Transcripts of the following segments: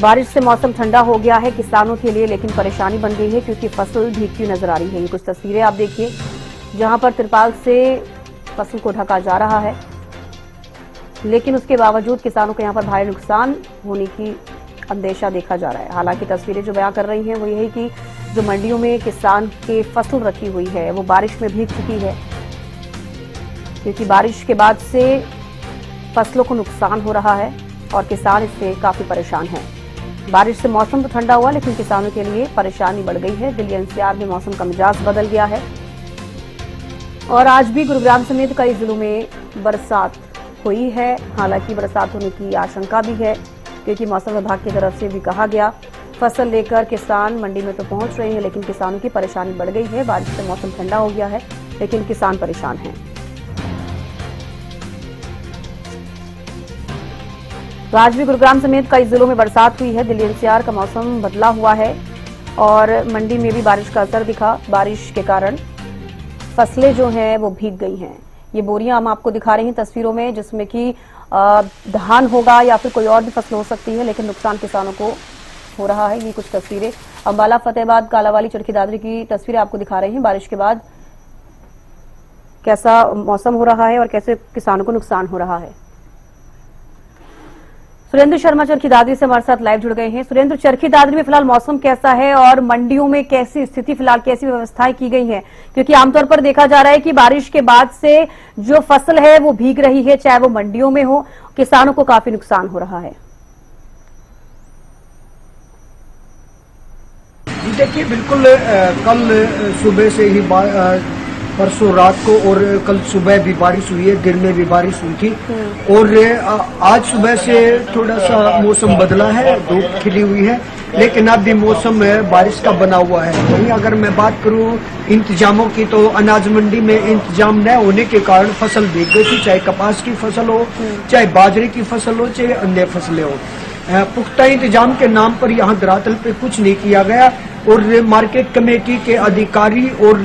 बारिश से मौसम ठंडा हो गया है किसानों के लिए, लेकिन परेशानी बन गई है क्योंकि फसल भीगती हुई नजर आ रही है। ये कुछ तस्वीरें आप देखिए जहां पर तिरपाल से फसल को ढका जा रहा है, लेकिन उसके बावजूद किसानों को यहां पर भारी नुकसान होने की अंदेशा देखा जा रहा है। हालांकि तस्वीरें जो बयां कर रही हैं वो यही कि जो मंडियों में किसान की फसल रखी हुई है वो बारिश में भीग चुकी है, क्योंकि बारिश के बाद से फसलों को नुकसान हो रहा है और किसान इससे काफी परेशान हैं। बारिश से मौसम तो ठंडा हुआ, लेकिन किसानों के लिए परेशानी बढ़ गई है। दिल्ली एनसीआर में मौसम का मिजाज बदल गया है और आज भी गुरुग्राम समेत कई जिलों में बरसात हुई है। हालांकि बरसात होने की आशंका भी है, क्योंकि मौसम विभाग की तरफ से भी कहा गया फसल लेकर किसान मंडी में तो पहुंच रहे हैं, लेकिन किसानों की परेशानी बढ़ गई है। बारिश से मौसम ठंडा हो गया है, लेकिन किसान परेशान हैं। तो आज भी गुरुग्राम समेत कई जिलों में बरसात हुई है। दिल्ली एनसीआर का मौसम बदला हुआ है और मंडी में भी बारिश का असर दिखा। बारिश के कारण फसलें जो हैं वो भीग गई हैं। ये बोरियां हम आपको दिखा रहे हैं तस्वीरों में, जिसमें कि धान होगा या फिर कोई और भी फसल हो सकती है, लेकिन नुकसान किसानों को हो रहा है। ये कुछ तस्वीरें अंबाला, फतेहाबाद, कालावाली, चरखी दादरी की तस्वीरें आपको दिखा रहे हैं। बारिश के बाद कैसा मौसम हो रहा है और कैसे किसानों को नुकसान हो रहा है। सुरेंद्र शर्मा चरखी दादरी से हमारे साथ लाइव जुड़ गए हैं। सुरेंद्र, चरखी दादरी में फिलहाल मौसम कैसा है और मंडियों में कैसी स्थिति, फिलहाल कैसी व्यवस्थाएं की गई हैं? क्योंकि आमतौर पर देखा जा रहा है कि बारिश के बाद से जो फसल है वो भीग रही है, चाहे वो मंडियों में हो, किसानों को काफी नुकसान हो रहा है। देखिए, बिल्कुल कल सुबह से ही परसों रात को और कल सुबह भी बारिश हुई है, दिन में भी बारिश हुई थी और आज सुबह से थोड़ा सा मौसम बदला है, धूप खिली हुई है, लेकिन अब भी मौसम बारिश का बना हुआ है। वहीं अगर मैं बात करूं इंतजामों की, तो अनाज मंडी में इंतजाम न होने के कारण फसल भीग गई थी, चाहे कपास की फसल हो, चाहे बाजरे की फसल हो, चाहे अन्य फसलें हो। पुख्ता इंतजाम के नाम पर यहाँ धरातल पे कुछ नहीं किया गया और मार्केट कमेटी के अधिकारी और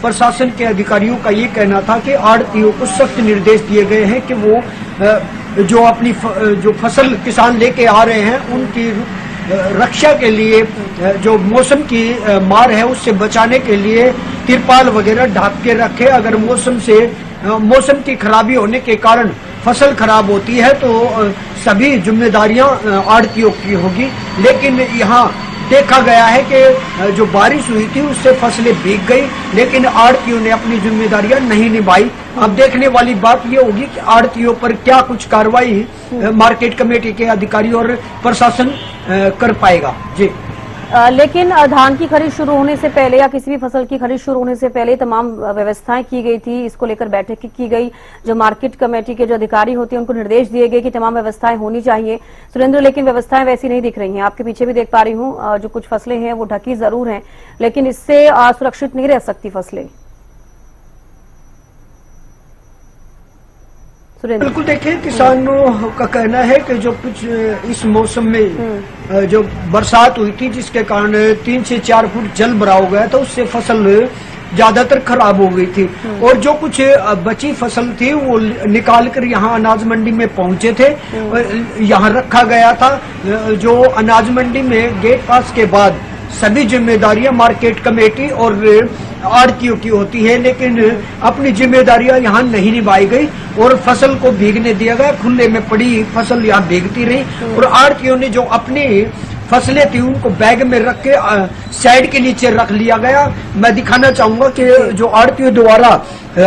प्रशासन के अधिकारियों का ये कहना था कि आड़तियों को सख्त निर्देश दिए गए हैं कि वो जो अपनी जो फसल किसान लेके आ रहे हैं उनकी रक्षा के लिए, जो मौसम की मार है उससे बचाने के लिए तिरपाल वगैरह ढाक के रखे। अगर मौसम की खराबी होने के कारण फसल खराब होती है तो सभी जिम्मेदारियां आड़तियों की होगी, लेकिन यहाँ देखा गया है कि जो बारिश हुई थी उससे फसलें भीग गई, लेकिन आड़तियों ने अपनी जिम्मेदारियां नहीं निभाई। अब देखने वाली बात ये होगी कि आड़तियों पर क्या कुछ कार्रवाई मार्केट कमेटी के अधिकारी और प्रशासन कर पाएगा। जी, लेकिन धान की खरीद शुरू होने से पहले या किसी भी फसल की खरीद शुरू होने से पहले तमाम व्यवस्थाएं की गई थी। इसको लेकर बैठक की गई, जो मार्केट कमेटी के जो अधिकारी होते हैं उनको निर्देश दिए गए कि तमाम व्यवस्थाएं होनी चाहिए। सुरेंद्र, लेकिन व्यवस्थाएं वैसी नहीं दिख रही हैं। आपके पीछे भी देख पा रही हूँ, जो कुछ फसलें हैं वो ढकी जरूर हैं, लेकिन इससे सुरक्षित नहीं रह सकती फसलें। बिल्कुल, देखिए, किसानों का कहना है कि जो कुछ इस मौसम में जो बरसात हुई थी जिसके कारण 3 से 4 फुट जल भराव हो गया था, उससे फसल ज्यादातर खराब हो गई थी और जो कुछ बची फसल थी वो निकाल कर यहाँ अनाज मंडी में पहुंचे थे, यहाँ रखा गया था। जो अनाज मंडी में गेट पास के बाद सभी जिम्मेदारियां मार्केट कमेटी और आड़तियों की होती है, लेकिन अपनी जिम्मेदारियां यहाँ नहीं निभाई गई और फसल को भीगने दिया गया। खुले में पड़ी फसल यहाँ भीगती रही और आड़तियों ने जो अपनी फसलें थी उनको बैग में रख के साइड के नीचे रख लिया गया। मैं दिखाना चाहूंगा कि जो आड़तियों द्वारा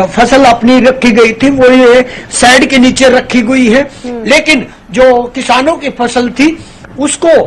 फसल अपनी रखी गई थी वो ये साइड के नीचे रखी गई है, लेकिन जो किसानों की फसल थी उसको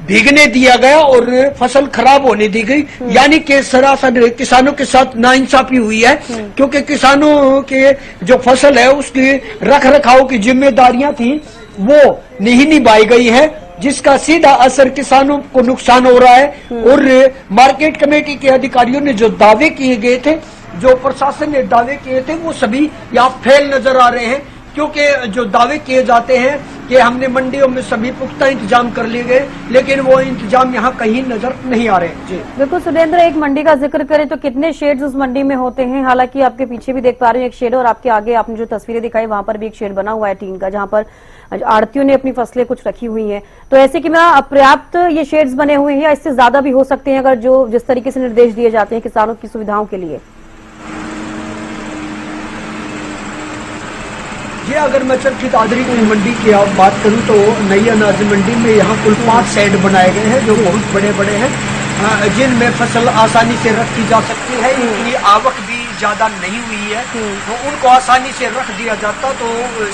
भीगने दिया गया और फसल खराब होने दी गई। यानी कि सरासर किसानों के साथ नाइंसाफी हुई है, क्योंकि किसानों के जो फसल है उसकी रख रखाव की जिम्मेदारियां थी वो नहीं निभाई गई है, जिसका सीधा असर किसानों को नुकसान हो रहा है। और मार्केट कमेटी के अधिकारियों ने जो दावे किए गए थे, जो प्रशासन ने दावे किए थे, वो सभी यहाँ फेल नजर आ रहे हैं, क्योंकि जो दावे किए जाते हैं कि हमने मंडियों में सभी पुख्ता इंतजाम कर लिए गए, लेकिन वो इंतजाम यहाँ कहीं नजर नहीं आ रहे। जी बिल्कुल सुरेंद्र, एक मंडी का जिक्र करें तो कितने शेड्स उस मंडी में होते हैं? हालांकि आपके पीछे भी देख पा रहे हैं एक शेड और आपके आगे आपने जो तस्वीरें दिखाई वहां पर भी एक शेड बना हुआ है टीन का, जहां पर आड़तियों ने अपनी फसलें कुछ रखी हुई हैं, तो ऐसे कि मेरा अपर्याप्त ये शेड्स बने हुए हैं या इससे ज्यादा भी हो सकते हैं अगर जो जिस तरीके से निर्देश दिए जाते हैं किसानों की सुविधाओं के लिए? जी, अगर मैं चरखी दादरी की मंडी की आप बात करूं तो नई अनाज मंडी में यहाँ कुल 5 शेड बनाए गए हैं जो बहुत बड़े बड़े हैं, जिनमें फसल आसानी से रखी जा सकती है। इनकी आवक भी ज्यादा नहीं हुई है, तो उनको आसानी से रख दिया जाता तो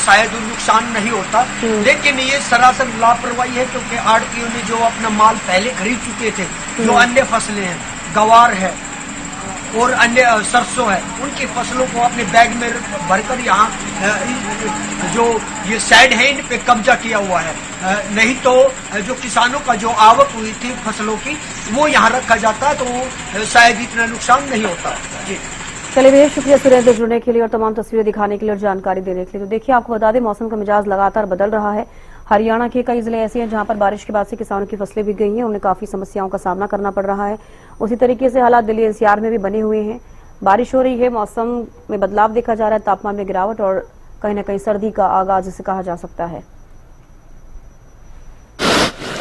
शायद नुकसान नहीं होता। लेकिन ये सरासर लापरवाही है, क्योंकि आड़तियों ने जो अपना माल पहले खरीद चुके थे, जो अन्य फसलें हैं, गवार है और अन्य सरसों है, उनकी फसलों को अपने बैग में भरकर यहाँ जो ये शेड है इन पे कब्जा किया हुआ है। नहीं तो जो किसानों का जो आवक हुई थी फसलों की वो यहाँ रखा जाता तो शायद इतना नुकसान नहीं होता। जी चलिए भैया, शुक्रिया सुरेंद्र जुड़ने के लिए और तमाम तस्वीरें दिखाने के लिए और जानकारी देने के लिए। तो देखिए, आपको बता दें मौसम का मिजाज लगातार बदल रहा है। हरियाणा के कई जिले ऐसे हैं जहां पर बारिश के बाद से किसानों की फसलें भी गई हैं, उन्हें काफी समस्याओं का सामना करना पड़ रहा है। उसी तरीके से हालात दिल्ली एनसीआर में भी बने हुए हैं। बारिश हो रही है, मौसम में बदलाव देखा जा रहा है, तापमान में गिरावट और कहीं न कहीं सर्दी का आगाज इसे कहा जा सकता है।